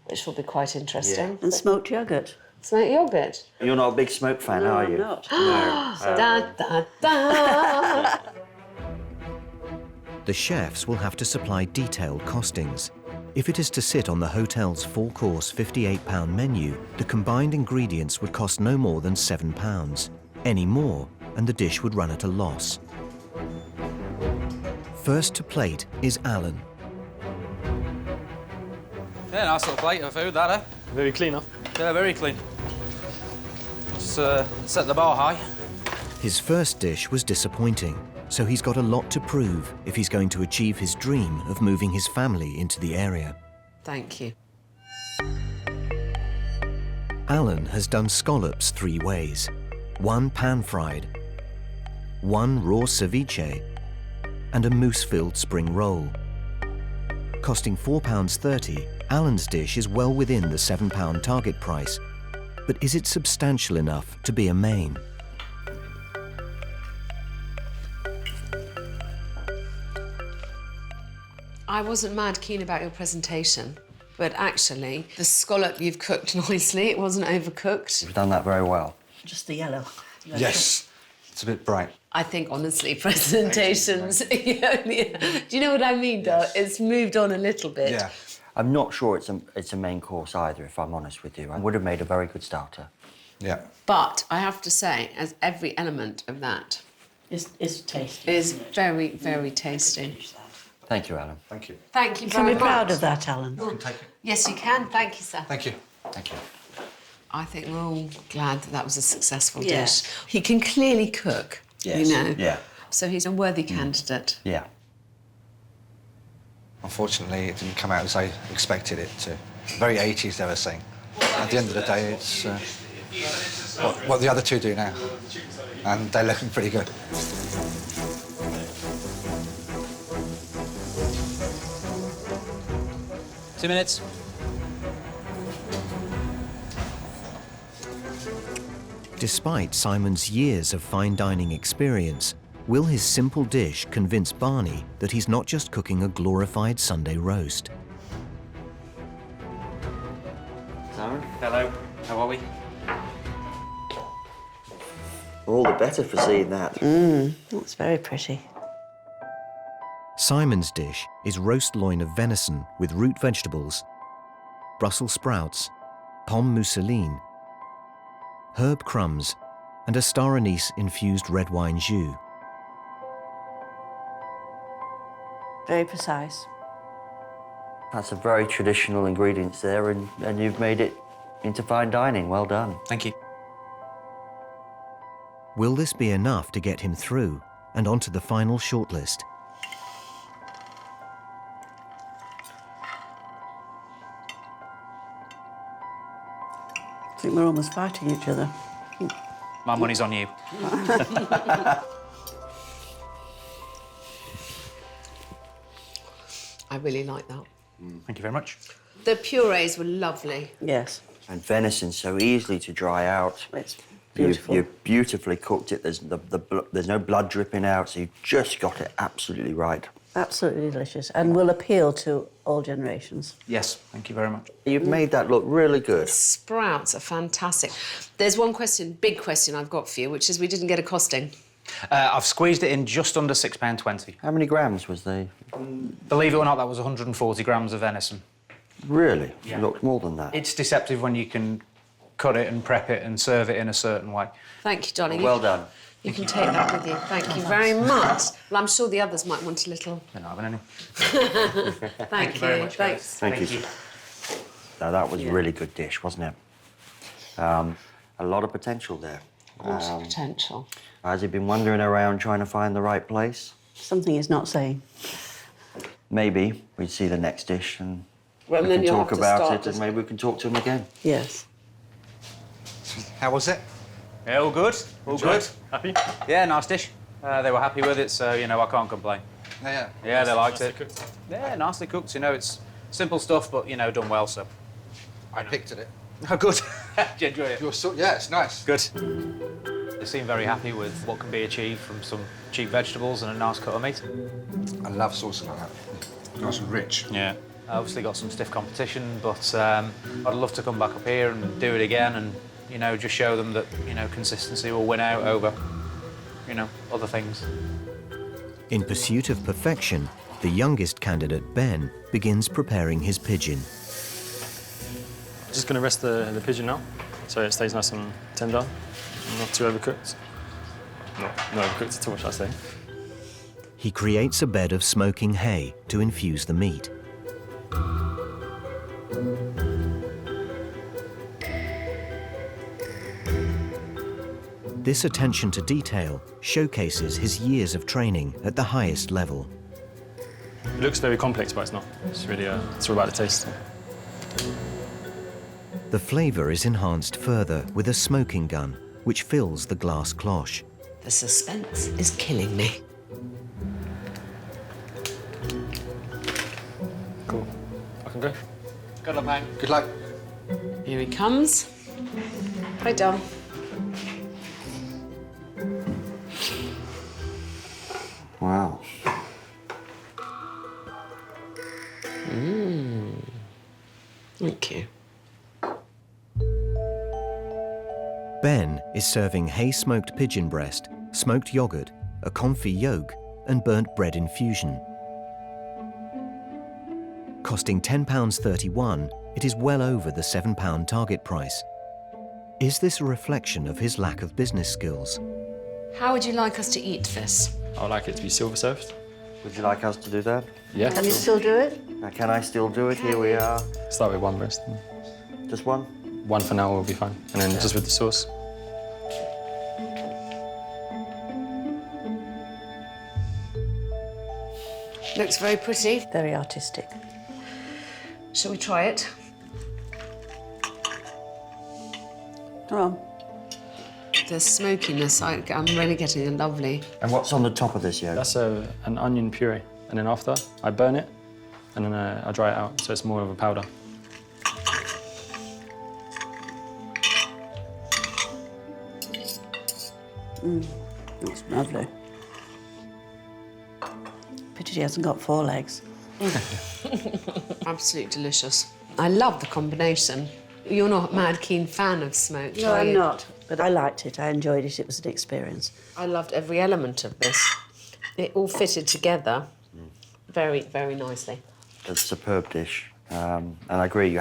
which will be quite interesting. And smoked yoghurt. Smoked yoghurt. You're not a big smoke fan, are you? I'm not. No. Da, da, da. The chefs will have to supply detailed costings. If it is to sit on the hotel's 4-course £58 menu, the combined ingredients would cost no more than £7. Any more, and the dish would run at a loss. First to plate is Alan. Yeah, nice little plate of food, that, eh? Very clean, huh? Yeah, very clean. Just set the bar high. His first dish was disappointing, so he's got a lot to prove if he's going to achieve his dream of moving his family into the area. Thank you. Alan has done scallops 3 ways. 1 pan-fried, 1 raw ceviche, and a mousse-filled spring roll. Costing £4.30, Alan's dish is well within the £7 target price, But is it substantial enough to be a main? I wasn't mad keen about your presentation, but actually, the scallop you've cooked nicely. It wasn't overcooked. You've done that very well. Just the yellow. Yes, it's a bit bright. I think, honestly, presentations... Do you know what I mean, though? It's moved on a little bit. Yeah. I'm not sure it's a main course either, if I'm honest with you. I would have made a very good starter. Yeah. But I have to say, as every element of that It's tasty. is very, very tasty. Thank you, Alan. Thank you. Thank you You very can much. be proud of that, Alan. Take it. Yes, you can. Thank you, sir. Thank you. Thank you. I think we're all glad that that was a successful Yeah. dish. He can clearly cook, Yes. you know. Yeah. So he's a worthy candidate. Yeah. Unfortunately, it didn't come out as I expected it to. Very 80s, they were saying. At the end of the day, it's what the other two do now. And they're looking pretty good. Two minutes. Despite Simon's years of fine dining experience, will his simple dish convince Barney that he's not just cooking a glorified Sunday roast? Simon? Hello. How are we? All the better for seeing that. That's very pretty. Simon's dish is roast loin of venison with root vegetables, Brussels sprouts, pomme mousseline, herb crumbs, and a star anise infused red wine jus. Very precise. That's a very traditional ingredients there, and you've made it into fine dining. Well done. Thank you. Will this be enough to get him through and onto the final shortlist? I think we're almost fighting each other. My money's on you. I really like that. Thank you very much. The purees were lovely. Yes. And venison so easily to dry out. It's beautiful. You've beautifully cooked it. There's no blood dripping out, so you've just got it absolutely right. Absolutely delicious and will appeal to all generations. Yes, thank you very much. You've made that look really good. Sprouts are fantastic. There's one question, big question I've got for you, which is we didn't get a costing. I've squeezed it in just under £6.20. How many grams was they? Believe it or not, that was 140 grams of venison. Really? Yeah. It looked more than that. It's deceptive when you can cut it and prep it and serve it in a certain way. Thank you, darling. Well done. You can take that with you. Thank you very much. Well, I'm sure the others might want a little. They're not having any. Thank you very much, guys. Thanks. Thank you. No, that was a really good dish, wasn't it? A lot of potential there. Lots of potential. Has he been wandering around trying to find the right place? Something he's not saying. Maybe we'd see the next dish and Well, we then can you'll talk have to about start it, and maybe we can talk to him again. Yes. How was it? Yeah, all good. All Enjoyed? good. Happy? Yeah, nice dish. They were happy with it, so, you know, I can't complain. Yeah. Yeah, they liked it. Cooked. Yeah, nicely cooked. You know, it's simple stuff, but, you know, done well, so. I picked at it. Oh, good. Did you enjoy it? Yeah, it's nice. Good. They seem very happy with what can be achieved from some cheap vegetables and a nice cut of meat. I love sauce like that. Nice and rich. Yeah. I obviously got some stiff competition, but I'd love to come back up here and do it again and, you know, just show them that, you know, consistency will win out over, you know, other things. In pursuit of perfection, the youngest candidate, Ben, begins preparing his pigeon. Just going to rest the pigeon now, so it stays nice and tender, not too overcooked. Not overcooked at all, should I say. He creates a bed of smoking hay to infuse the meat. This attention to detail showcases his years of training at the highest level. It looks very complex, but it's not. It's really, it's all about the taste. The flavour is enhanced further with a smoking gun, which fills the glass cloche. The suspense is killing me. Cool. I can go. Good luck, mate. Good luck. Here he comes. Hi, Dom. Wow. Thank you. Ben is serving hay-smoked pigeon breast, smoked yoghurt, a confit yolk, and burnt bread infusion. Costing £10.31, it is well over the £7 target price. Is this a reflection of his lack of business skills? How would you like us to eat this? I would like it to be silver served. Would you like us to do that? Yeah. Can you still do it? Can I still do it? Here we are. Start with one breast. Just one? One for now will be fine. And then just with the sauce. Looks very pretty. Very artistic. Shall we try it? Come on. The smokiness, I'm really getting a lovely... And what's on the top of this yolk? That's an onion puree. And then after, I burn it, and then I dry it out, so it's more of a powder. That's lovely. Pity she hasn't got 4 legs. Absolutely delicious. I love the combination. You're not a mad keen fan of smoked, No, are I'm you? not. But I liked it. I enjoyed it. It was an experience. I loved every element of this. It all fitted together very, very nicely. It's a superb dish. And I agree,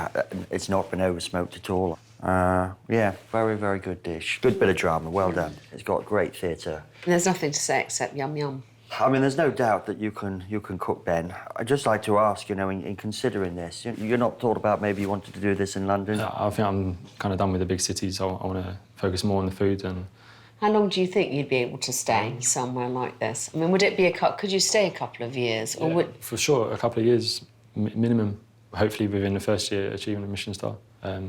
it's not been over-smoked at all. Yeah, very, very good dish. Good bit of drama, well done. It's got great theatre. There's nothing to say except yum yum. I mean, there's no doubt that you can cook, Ben. I'd just like to ask, you know, in considering this, you're not thought about maybe you wanted to do this in London? I think I'm kind of done with the big cities. I want to focus more on the food. And How long do you think you'd be able to stay somewhere like this? I mean, would it be could you stay a couple of years? Or would... For sure, a couple of years minimum, hopefully within the first year achieving a Michelin star.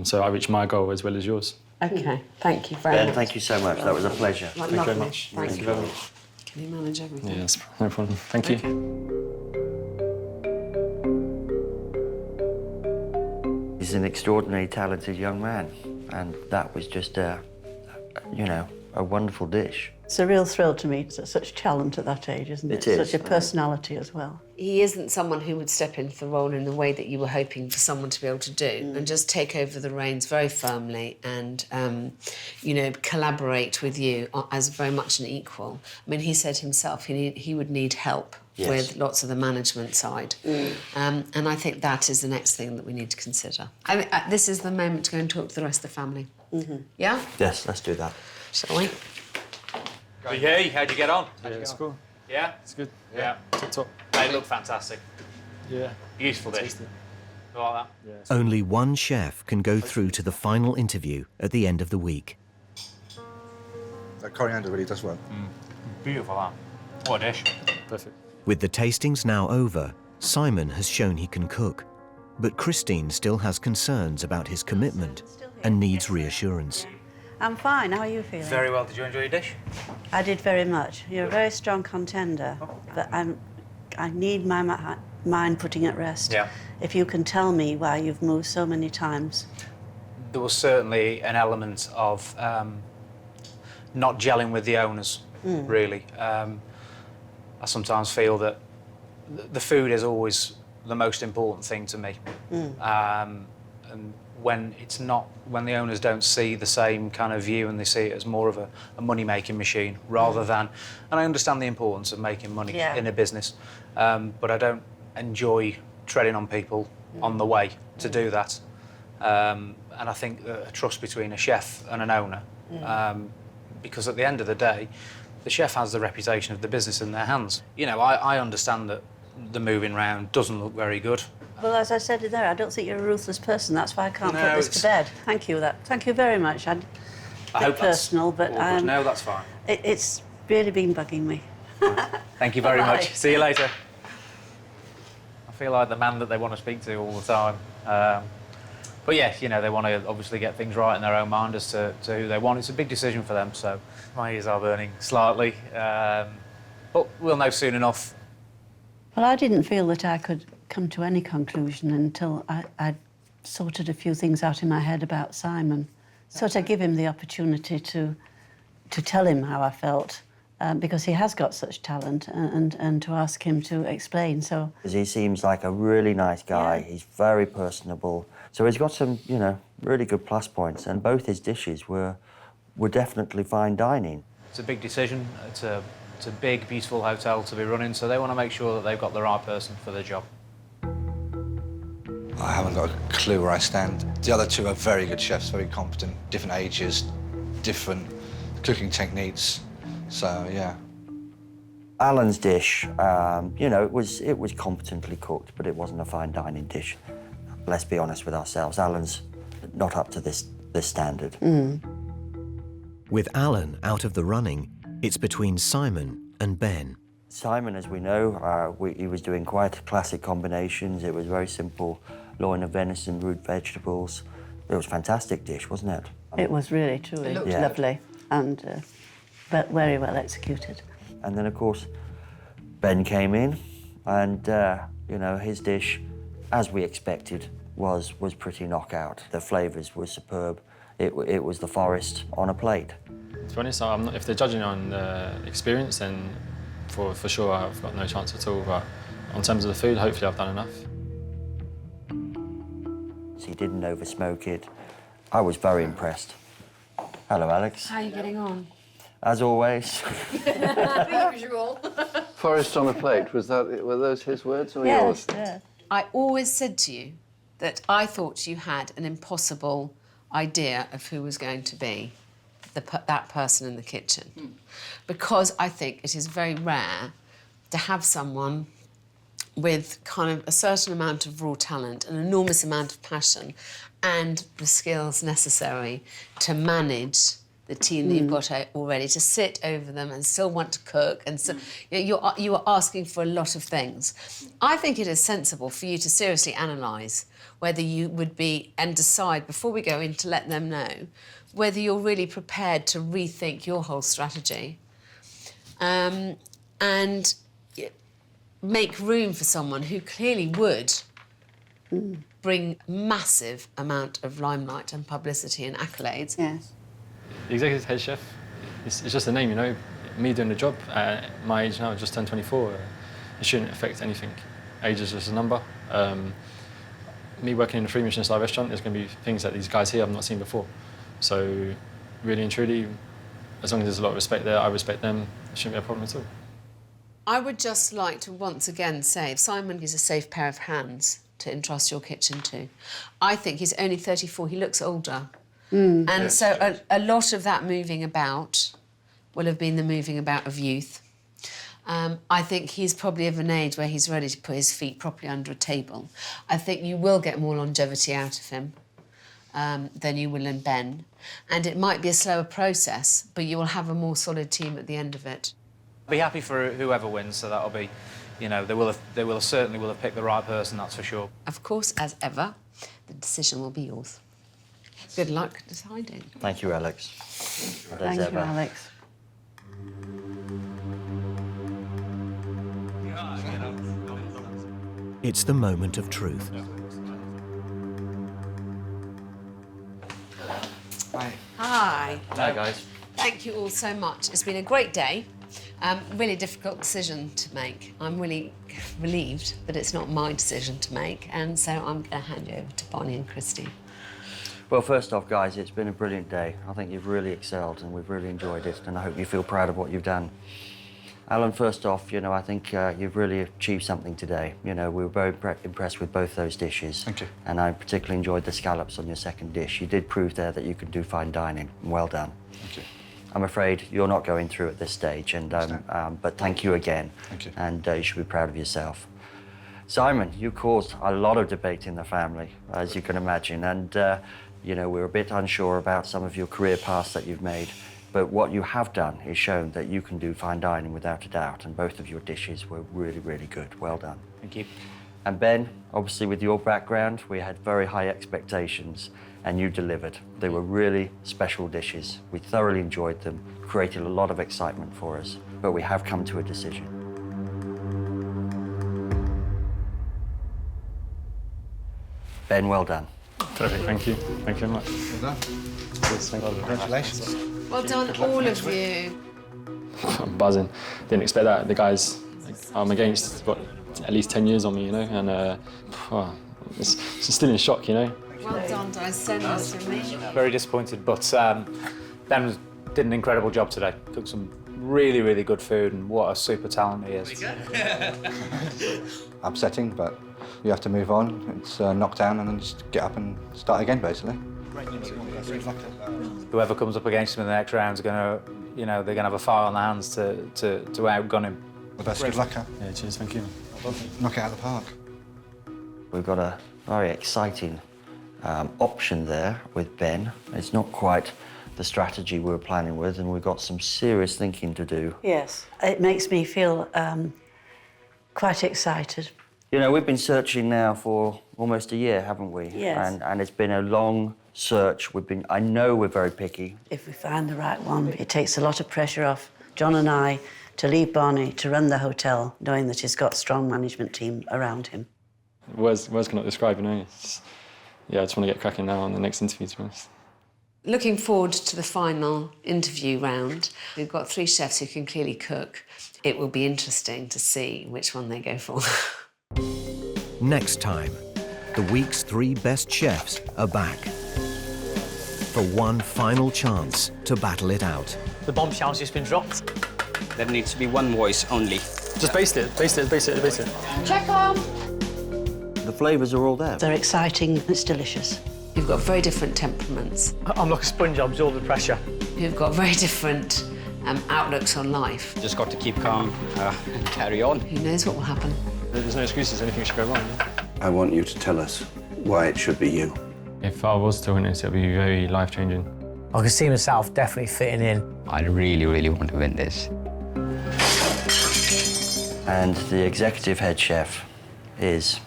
So I reach my goal as well as yours. OK, thank you very Ben, much. thank you so much. That was a pleasure. Thank you very much. Thank you very much. Can you manage everything? Yes, no problem. Thank you. He's an extraordinarily talented young man, and that was just you know, a wonderful dish. It's a real thrill to meet such talent at that age, isn't it? It is. Such a personality as well. He isn't someone who would step into the role in the way that you were hoping for someone to be able to do and just take over the reins very firmly and, you know, collaborate with you as very much an equal. I mean, he said himself he would need help with lots of the management side. And I think that is the next thing that we need to consider. I mean, this is the moment to go and talk to the rest of the family. Yeah? Yes, let's do that. Shall we? Hey, how'd you get on? Yeah, it's cool. Yeah? It's good. Yeah. Top. They look fantastic. Yeah. Beautiful dish. Tasty. You like that? Only one chef can go through to the final interview at the end of the week. That coriander really does work. Beautiful, that. What a dish. Perfect. With the tastings now over, Simon has shown he can cook. But Christine still has concerns about his commitment and needs reassurance. I'm fine. How are you feeling? Very well. Did you enjoy your dish? I did very much. You're a very strong contender, but I need my mind putting at rest. Yeah. If you can tell me why you've moved so many times. There was certainly an element of not gelling with the owners, really. I sometimes feel that the food is always the most important thing to me. And when it's not, when the owners don't see the same kind of view and they see it as more of a money-making machine rather than, and I understand the importance of making money in a business, but I don't enjoy treading on people on the way to do that. And I think that a trust between a chef and an owner, because at the end of the day, the chef has the reputation of the business in their hands. You know, I understand that the moving round doesn't look very good. Well, as I said there, I don't think you're a ruthless person. That's why I can't No, put this to bed. Thank you. Thank you very much. I hope personal, but no, that's fine. It's really been bugging me. Thank you very Bye-bye. much. See you later. I feel like the man that they want to speak to all the time. But yeah, you know, they want to obviously get things right in their own mind as to who they want. It's a big decision for them, so my ears are burning slightly. But we'll know soon enough. Well, I didn't feel that I could come to any conclusion until I'd sorted a few things out in my head about Simon. So to give him the opportunity to tell him how I felt, because he has got such talent, and to ask him to explain. So he seems like a really nice guy. Yeah. He's very personable. So he's got some, you know, really good plus points, and both his dishes were definitely fine dining. It's a big decision. It's a big, beautiful hotel to be running, so they want to make sure that they've got the right person for the job. I haven't got a clue where I stand. The other two are very good chefs, very competent, different ages, different cooking techniques. So, yeah. Alan's dish, you know, it was competently cooked, but it wasn't a fine dining dish. Let's be honest with ourselves. Alan's not up to this standard. With Alan out of the running, it's between Simon and Ben. Simon, as we know, he was doing quite classic combinations. It was very simple, loin of venison, root vegetables. It was a fantastic dish, wasn't it? it was really, truly lovely, and but very well executed. And then, of course, Ben came in, and you know, his dish, as we expected, was pretty knockout. The flavours were superb. It was the forest on a plate. To be honest, if they're judging on experience, then for sure I've got no chance at all. But in terms of the food, hopefully I've done enough. He didn't over-smoke it. I was very impressed. Hello, Alex. How are you getting on? As always. Usual. Forest on a plate, were those his words or yours? Yes. I always said to you that I thought you had an impossible idea of who was going to be that person in the kitchen. Because I think it is very rare to have someone with kind of a certain amount of raw talent, an enormous amount of passion, and the skills necessary to manage the team that you've got already, to sit over them and still want to cook. And so you are asking for a lot of things. I think it is sensible for you to seriously analyse whether you would be, and decide before we go in to let them know, whether you're really prepared to rethink your whole strategy and make room for someone who clearly would bring massive amount of limelight and publicity and accolades. Yes. The executive head chef, it's just a name, you know. Me doing the job at my age now, just turned 24, it shouldn't affect anything. Age is just a number. Me working in a 3 Michelin star restaurant, there's going to be things that these guys here I've not seen before. So, really and truly, as long as there's a lot of respect there, I respect them, it shouldn't be a problem at all. I would just like to once again say, Simon is a safe pair of hands to entrust your kitchen to. I think he's only 34, he looks older. And so a lot of that moving about will have been the moving about of youth. I think he's probably of an age where he's ready to put his feet properly under a table. I think you will get more longevity out of him than you will in Ben. And it might be a slower process, but you will have a more solid team at the end of it. Be happy for whoever wins, so that'll be, you know, they will certainly have picked the right person, that's for sure. Of course, as ever, the decision will be yours. Good luck deciding. Thank you, Alex. Thank you, Alex. It's the moment of truth. Hi. Hi. Hi, guys. Thank you all so much. It's been a great day. Really difficult decision to make. I'm really relieved that it's not my decision to make, and so I'm going to hand you over to Bonnie and Christy. Well, first off, guys, it's been a brilliant day. I think you've really excelled and we've really enjoyed it, and I hope you feel proud of what you've done. Alan, first off, you know, I think you've really achieved something today. You know, we were very impressed with both those dishes. Thank you. And I particularly enjoyed the scallops on your second dish. You did prove there that you can do fine dining. Well done. Thank you. I'm afraid you're not going through at this stage, and but thank you again. Thank you. And you should be proud of yourself. Simon, you caused a lot of debate in the family, as you can imagine, and you know, we're a bit unsure about some of your career paths that you've made, but what you have done is shown that you can do fine dining without a doubt, and both of your dishes were really, really good. Well done. Thank you. And Ben, obviously with your background, we had very high expectations, and you delivered. They were really special dishes. We thoroughly enjoyed them, created a lot of excitement for us, but we have come to a decision. Ben, well done. Perfect, thank you. Thank you very much. Well done. Congratulations. Well done, all of you. I'm buzzing. Didn't expect that. The guys I'm against got at least 10 years on me, you know, and it's still in shock, you know. Well done, guys. So nice of me. Very disappointed, but Ben did an incredible job today. Cooked some really, really good food, and what a super talent he is. Upsetting, but you have to move on. It's knocked down and then just get up and start again, basically. Whoever comes up against him in the next round is going to, you know, they're going to have a fire on their hands to outgun him. The best good luck, huh? Yeah, cheers, thank you. Knock it out of the park. We've got a very exciting option there with Ben. It's not quite the strategy we were planning with, and we've got some serious thinking to do. Yes, it makes me feel quite excited. You know, we've been searching now for almost a year, haven't we? Yes. And it's been a long search. I know we're very picky. If we find the right one, it takes a lot of pressure off John and I to leave Barney to run the hotel, knowing that he's got a strong management team around him. Words cannot describe, you know. Yeah, I just want to get cracking now on the next interview, to be honest. Looking forward to the final interview round. We've got 3 chefs who can clearly cook. It will be interesting to see which one they go for. Next time, the week's 3 best chefs are back for one final chance to battle it out. The bombshell's just been dropped. There needs to be one voice only. Just baste it. Check on! The flavours are all there. They're exciting, it's delicious. You've got very different temperaments. I'm like a sponge, I absorb the pressure. You've got very different outlooks on life. Just got to keep calm and carry on. Who knows what will happen? There's no excuses, anything should go wrong, yeah? I want you to tell us why it should be you. If I was to win this, it would be very life-changing. I can see myself definitely fitting in. I really, really want to win this. And the executive head chef is